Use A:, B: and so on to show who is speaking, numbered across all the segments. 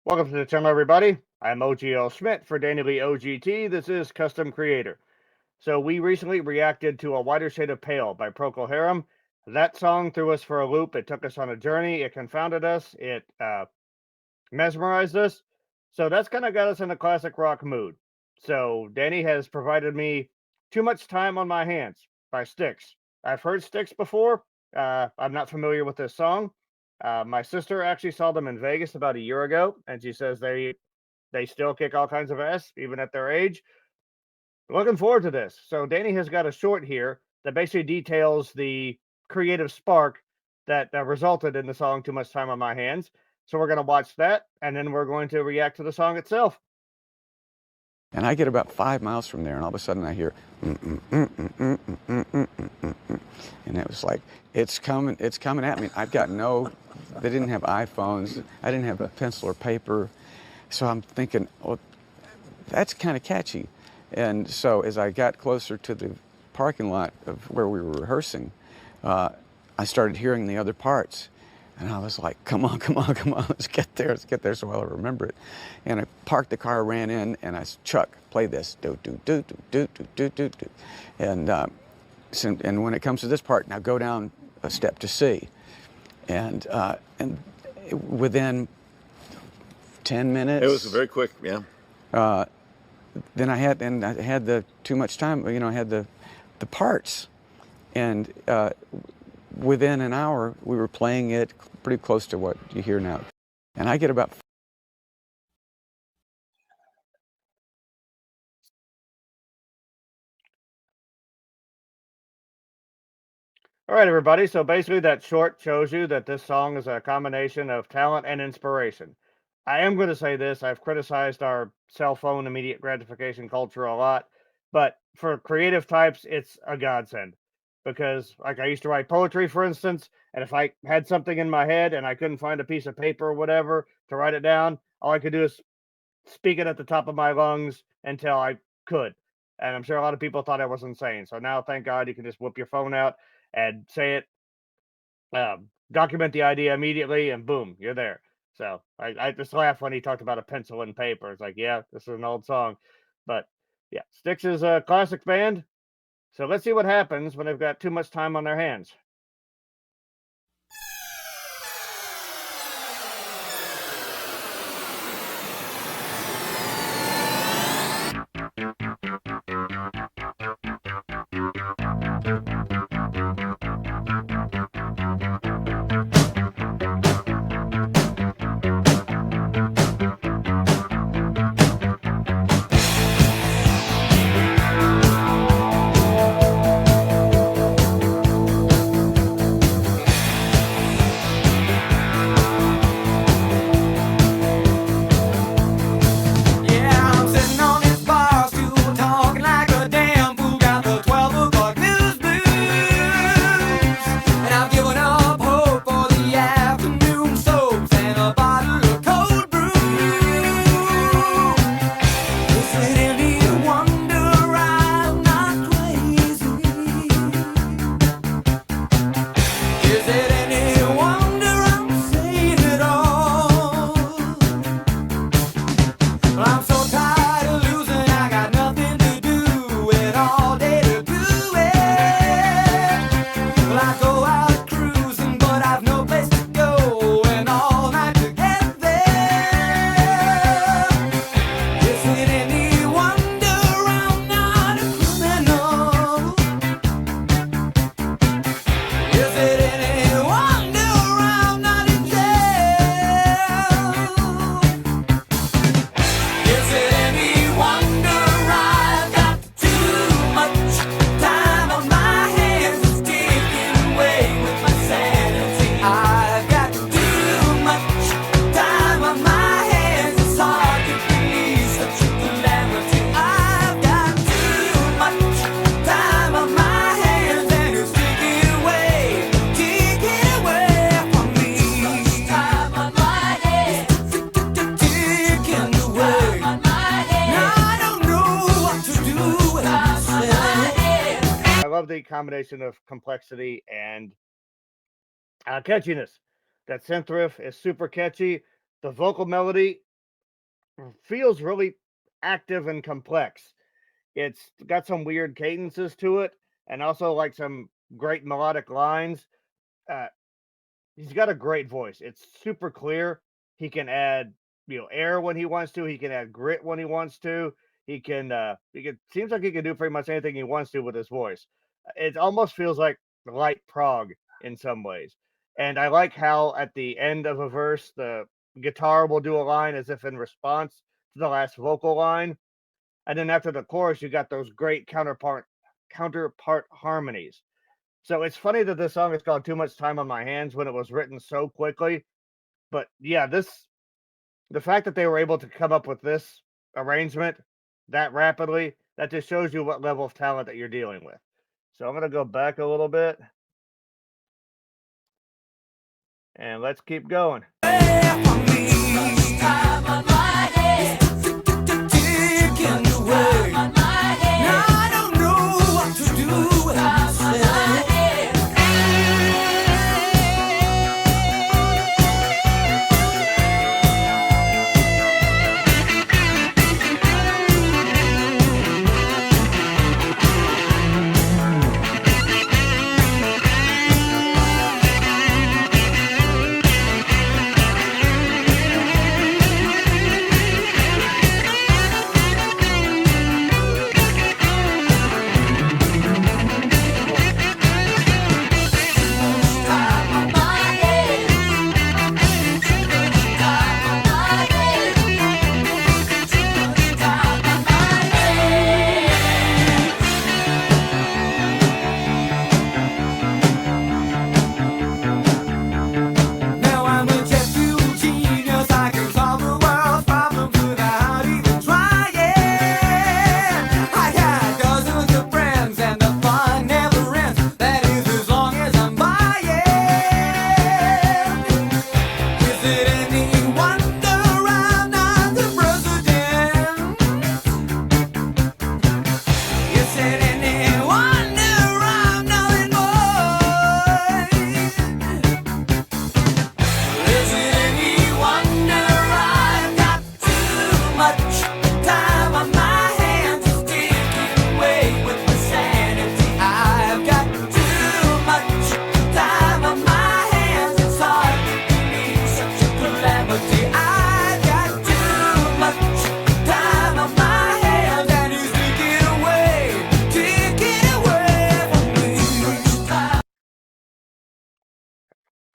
A: Welcome to the channel, everybody. I'm OGL Schmidt for Danny Lee OGT. This is Custom Creator. So we recently reacted to A Whiter Shade of Pale by Procol Harum. That song threw us for a loop. It took us on a journey. It confounded us. It mesmerized us. So that's kind of got us in a classic rock mood. So Danny has provided me Too Much Time on My Hands by STYX. I've heard STYX before. I'm not familiar with this song. My sister actually saw them in Vegas about a year ago, and she says they still kick all kinds of ass, even at their age. Looking forward to this. So Danny has got a short here that basically details the creative spark that resulted in the song Too Much Time on My Hands. So we're going to watch that, and then we're going to react to the song itself.
B: And I get about 5 miles from there, and all of a sudden I hear, and it was like, it's coming at me. I've got they didn't have iPhones. I didn't have a pencil or paper. So I'm thinking, well, that's kind of catchy. And so as I got closer to the parking lot of where we were rehearsing, I started hearing the other parts. And I was like, come on, let's get there, so I'll remember it. And I parked the car, ran in, and I said, Chuck, play this, do, do, do, do, do, do, do, do, do. And when it comes to this part, now go down a step to C. And within 10 minutes.
C: It was very quick, yeah.
B: Then I had the Too Much Time, I had the parts. And within an hour, we were playing it pretty close to what you hear now. And I get about...
A: All right, everybody. So basically that short shows you that this song is a combination of talent and inspiration. I am going to say this. I've criticized our cell phone immediate gratification culture a lot, but for creative types, it's a godsend. Because like I used to write poetry, for instance, and if I had something in my head and I couldn't find a piece of paper or whatever to write it down, all I could do is speak it at the top of my lungs until I could. And I'm sure a lot of people thought I was insane. So now, thank God, you can just whip your phone out and say it, document the idea immediately, and boom, you're there. So I just laugh when he talked about a pencil and paper. It's like, yeah, this is an old song. But yeah, STYX is a classic band. So let's see what happens when they've got too much time on their hands. love the combination of complexity and catchiness. That synth riff is super catchy. The vocal melody feels really active and complex. It's got some weird cadences to it, and also like some great melodic lines. Uh, he's got a great voice. It's super clear. He can add, air when he wants to. He can add grit when he wants to. He can seems like he can do pretty much anything he wants to with his voice. It almost feels like light prog in some ways. And I like how at the end of a verse the guitar will do a line as if in response to the last vocal line. And then after the chorus you got those great counterpart harmonies. So it's funny that this song is called Too Much Time on My Hands when it was written so quickly. But yeah, the fact that they were able to come up with this arrangement that rapidly, that just shows you what level of talent that you're dealing with. So I'm going to go back a little bit and let's keep going.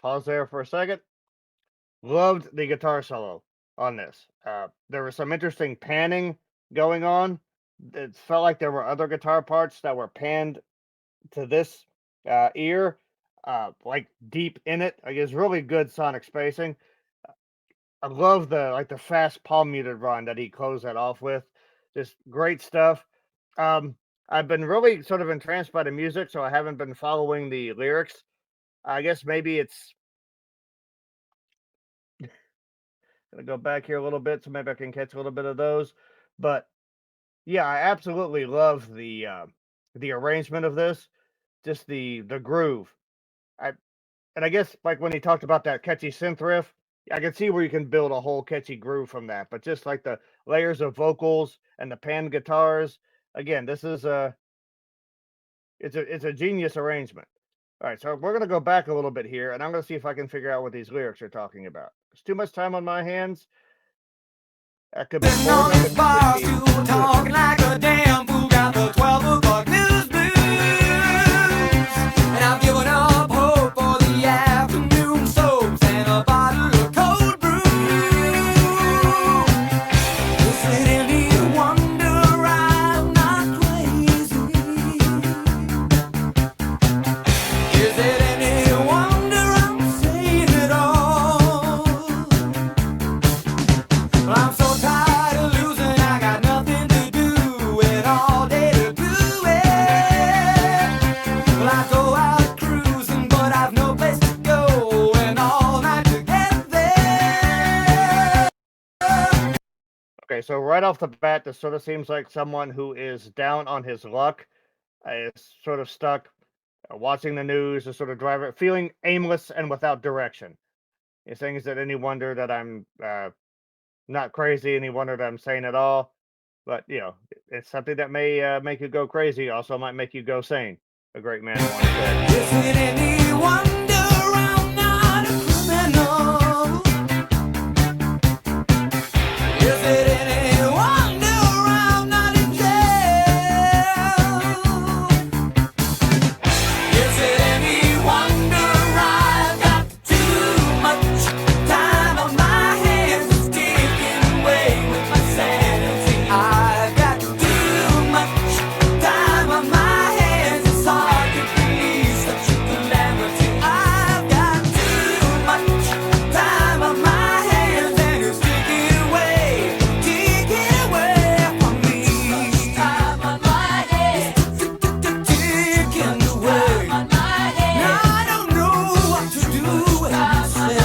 A: Pause there for a second. Loved the guitar solo on this. There was some interesting panning going on. It felt like there were other guitar parts that were panned to this ear, like deep in it. Like it's really good sonic spacing. I love the fast palm muted run that he closed that off with. Just great stuff. Um, I've been really sort of entranced by the music, so I haven't been following the lyrics. I guess maybe it's gonna go back here a little bit, so maybe I can catch a little bit of those. But yeah, I absolutely love the arrangement of this, just the groove. I and I guess like when he talked about that catchy synth riff, I can see where you can build a whole catchy groove from that. But just like the layers of vocals and the pan guitars, again, this is it's a genius arrangement. All right, so we're gonna go back a little bit here, and I'm gonna see if I can figure out what these lyrics are talking about. It's too much time on my hands. That could be more than
D: talking like a damn fool, got the 12 o'clock news blues. And I've given up hope for the afternoon soaps and a bottle of cold brew. Is it any wonder I'm not crazy? Is it any wonder I'm saying it all? Well, I'm so tired of losing, I got nothing to do with all day to do it. Well, I go out cruising, but I've no place to go, and all night to get there.
A: Okay, so right off the bat, this sort of seems like someone who is down on his luck, is sort of stuck watching the news, is sort of driving, feeling aimless and without direction. He's saying, is it any wonder that I'm not crazy any wonder that I'm sane at all. But it's something that may make you go crazy. Also, might make you go sane. A great man once said.
D: Is it any wonder I'm not a criminal? Is it any wonder I'm not in jail? Is it any wonder I've got too much time on my hands? It's taking away with my sanity. I've got too much time on my hands. It's hard to believe such a calamity. I've got too much time on my hands, and it's taking away from me. Time on my hands, taking away. Now I don't know what to do with myself.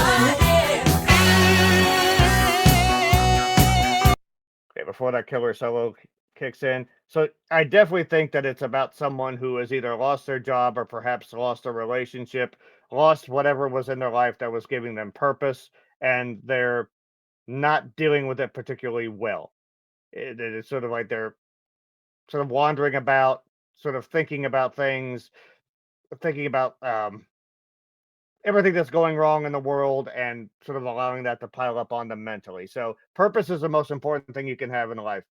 A: Okay, before that killer solo kicks in. So I definitely think that it's about someone who has either lost their job or perhaps lost a relationship, lost whatever was in their life that was giving them purpose, and they're not dealing with it particularly well. It's sort of like they're sort of wandering about, sort of thinking about things, thinking about everything that's going wrong in the world, and sort of allowing that to pile up on them mentally. So purpose is the most important thing you can have in life.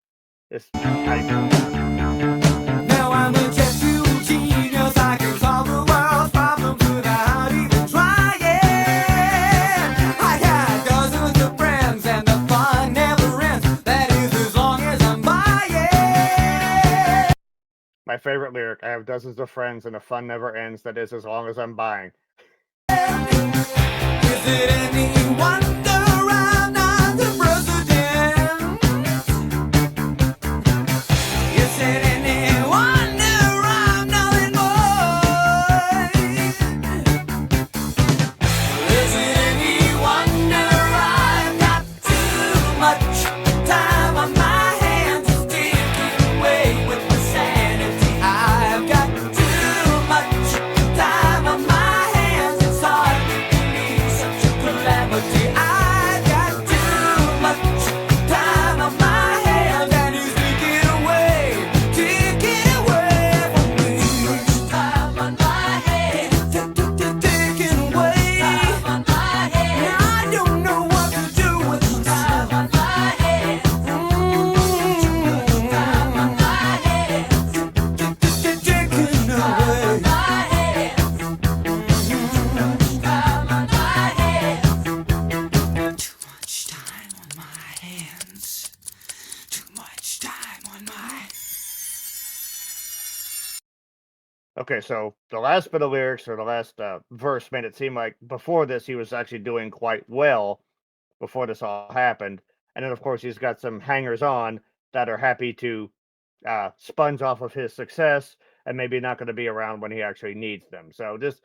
A: It's,
D: Now I'm a jet-fuel genius. I can solve the world's problems without even trying. I got dozens of friends and the fun never ends. That is as long as I'm buying.
A: my favorite lyric. I have dozens of friends and the fun never ends. That is as long as I'm buying.
D: Is it any wonder I'm not the president? Is it any wonder I'm nothing more? Is it any wonder I've got too much time on my hands? It's taking away with my sanity. I've got too much time on my hands. It's hard to believe such a calamity. I've got too much time on my hands, and it's taking away from me. Time on my hands, taking away. Time on my hands. Now I don't know what to do with myself. Time on my hands. Time on my hands, taking away. Too much time on my hands. Too much time on my.
A: Okay, so the last bit of lyrics or the last verse made it seem like before this he was actually doing quite well before this all happened, and then of course he's got some hangers on that are happy to sponge off of his success and maybe not going to be around when he actually needs them. So just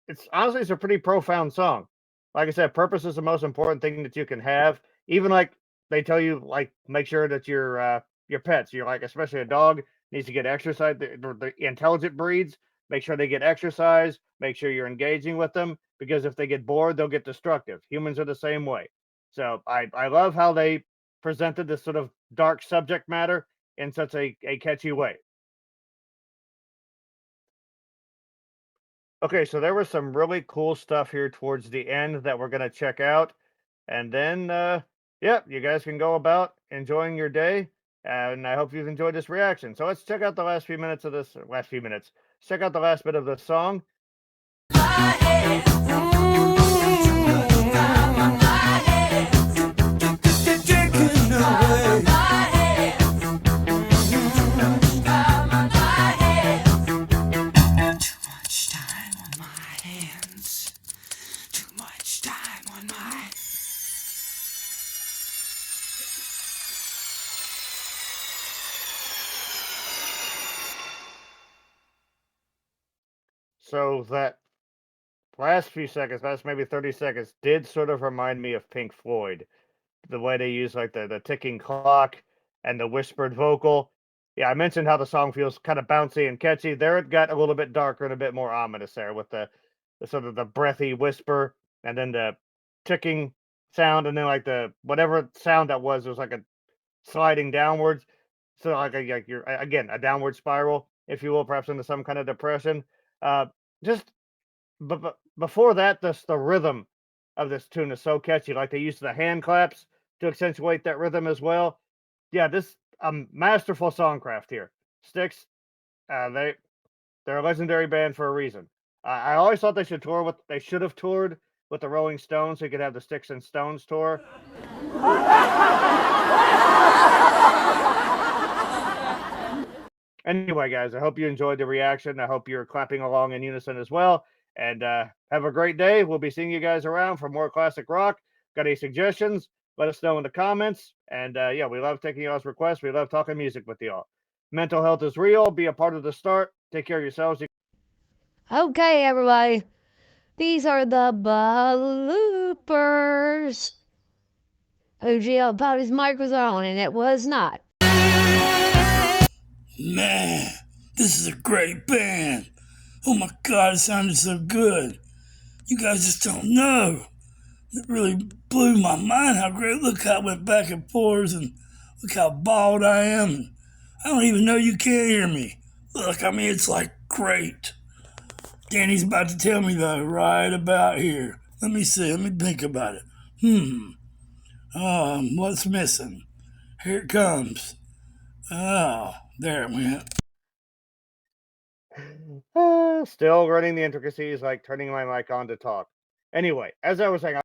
A: it's a pretty profound song. Like I said, purpose is the most important thing that you can have. Even like they tell you, like make sure that your pets, you're like especially a dog needs to get exercise. The intelligent breeds make sure they get exercise. Make sure you're engaging with them because if they get bored, they'll get destructive. Humans are the same way. So I love how they presented this sort of dark subject matter in such a catchy way. Okay, so there was some really cool stuff here towards the end that we're gonna check out, and then, yeah, you guys can go about enjoying your day, and I hope you've enjoyed this reaction. So let's check out the last few minutes of this. Last few minutes. Let's check out the last bit of the song. So that last few seconds, last maybe 30 seconds, did sort of remind me of Pink Floyd. The way they use like the ticking clock and the whispered vocal. Yeah, I mentioned how the song feels kind of bouncy and catchy. There it got a little bit darker and a bit more ominous there with the sort of the breathy whisper and then the ticking sound, and then like the whatever sound that was like a sliding downwards. So like you're again a downward spiral, if you will, perhaps into some kind of depression. Just but before that, the rhythm of this tune is so catchy. Like they used the hand claps to accentuate that rhythm as well. Yeah, this masterful songcraft here. STYX, they're a legendary band for a reason. I always thought they should have toured with the Rolling Stones, so you could have the Sticks and Stones tour. Anyway, guys, I hope you enjoyed the reaction. I hope you're clapping along in unison as well. And have a great day. We'll be seeing you guys around for more classic rock. Got any suggestions? Let us know in the comments. And yeah, we love taking y'all's requests. We love talking music with y'all. Mental health is real. Be a part of the start. Take care of yourselves.
E: Okay, everybody. These are the bloopers. OGL thought his mic was on, and it was not.
F: Man, this is a great band. Oh my God, it sounded so good. You guys just don't know. It really blew my mind how great. Look how I went back and forth, and look how bald I am. And I don't even know you can't hear me. Look, I mean, it's like great. Danny's about to tell me though, right about here. Let me see, let me think about it. What's missing? Here it comes. Oh, there it went.
A: Still running the intricacies, like turning my mic on to talk. Anyway, as I was saying,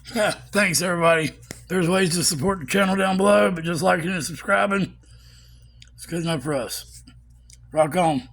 F: thanks everybody. There's ways to support the channel down below, but just liking and subscribing, it's good enough for us. Rock on.